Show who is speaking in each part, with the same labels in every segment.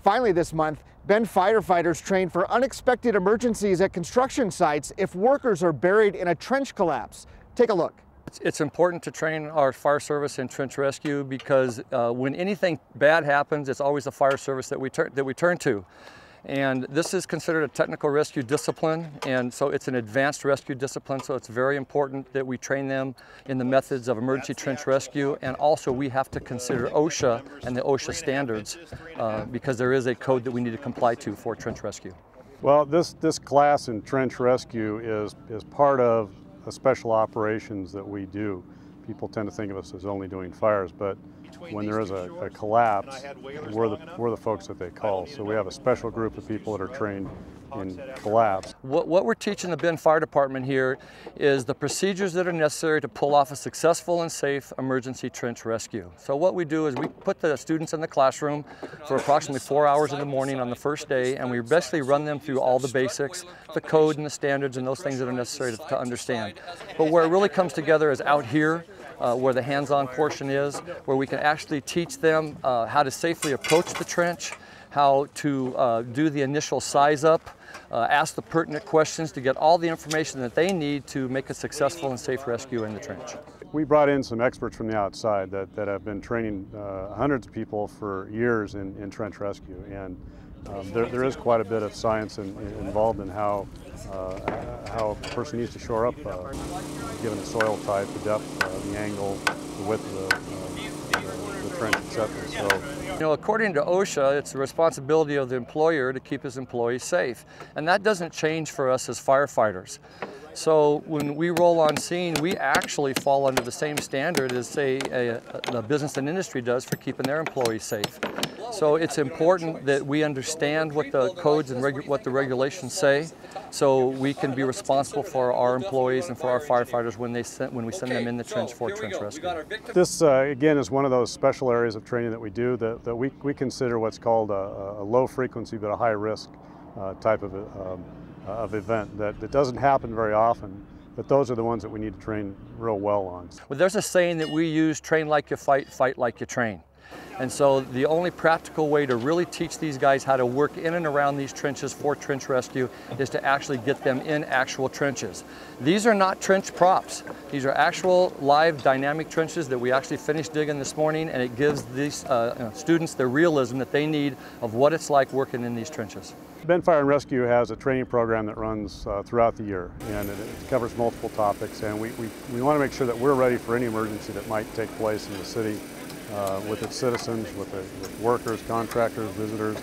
Speaker 1: Finally this month, Bend firefighters train for unexpected emergencies at construction sites if workers are buried in a trench collapse. Take a look.
Speaker 2: It's important to train our fire service in trench rescue because when anything bad happens, it's always the fire service that we turn to. And this is considered a technical rescue discipline, and so it's an advanced rescue discipline, so it's very important that we train them in the methods of emergency trench rescue, and also we have to consider OSHA and the OSHA standards because there is a code that we need to comply to for trench rescue.
Speaker 3: Well, this class in trench rescue is part of the special operations that we do. People tend to think of us as only doing fires, but when there is a collapse, we're the folks that they call. So we have a special group of people that are trained in collapse.
Speaker 2: What we're teaching the Bend Fire Department here is the procedures that are necessary to pull off a successful and safe emergency trench rescue. So what we do is we put the students in the classroom for approximately 4 hours in the morning on the first day, and we basically run them through all the basics, the code and the standards and those things that are necessary to understand. But where it really comes together is out here, where the hands-on portion is, where we can actually teach them how to safely approach the trench, how to do the initial size up, ask the pertinent questions to get all the information that they need to make a successful and safe rescue in the trench.
Speaker 3: We brought in some experts from the outside that have been training hundreds of people for years in trench rescue, and there is quite a bit of science involved in how a person needs to shore up given the soil type, the depth, the angle, the width of the trench, etc. So,
Speaker 2: according to OSHA, it's the responsibility of the employer to keep his employees safe, and that doesn't change for us as firefighters. So when we roll on scene, we actually fall under the same standard as, say, the business and industry does for keeping their employees safe. So it's important that we understand what the codes and what the regulations say, so we can be responsible for our employees and for our firefighters when we send them in the trench for trench rescue.
Speaker 3: This, again, is one of those special areas of training that we do that we consider what's called a low frequency but a high risk type of event that doesn't happen very often, but those are the ones that we need to train real well on.
Speaker 2: Well, there's a saying that we use: train like you fight, fight like you train. And so the only practical way to really teach these guys how to work in and around these trenches for trench rescue is to actually get them in actual trenches. These are not trench props. These are actual live dynamic trenches that we actually finished digging this morning, and it gives these students the realism that they need of what it's like working in these trenches.
Speaker 3: Bend Fire and Rescue has a training program that runs throughout the year, and it covers multiple topics, and we want to make sure that we're ready for any emergency that might take place in the city with its citizens, with workers, contractors, visitors.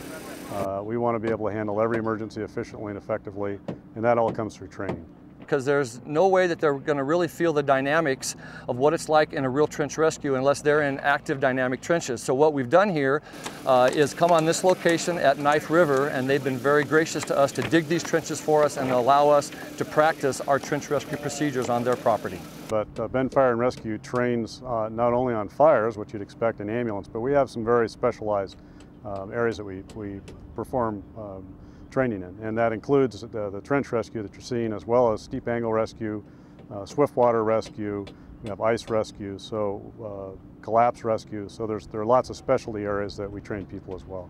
Speaker 3: We want to be able to handle every emergency efficiently and effectively, and that all comes through training.
Speaker 2: Because there's no way that they're going to really feel the dynamics of what it's like in a real trench rescue unless they're in active dynamic trenches. So what we've done here is come on this location at Knife River, and they've been very gracious to us to dig these trenches for us and allow us to practice our trench rescue procedures on their property.
Speaker 3: But Bend Fire and Rescue trains not only on fires, which you'd expect in ambulance, but we have some very specialized areas that we perform training in, and that includes the trench rescue that you're seeing, as well as steep angle rescue, swift water rescue, we have ice rescue, so collapse rescue. So there are lots of specialty areas that we train people as well.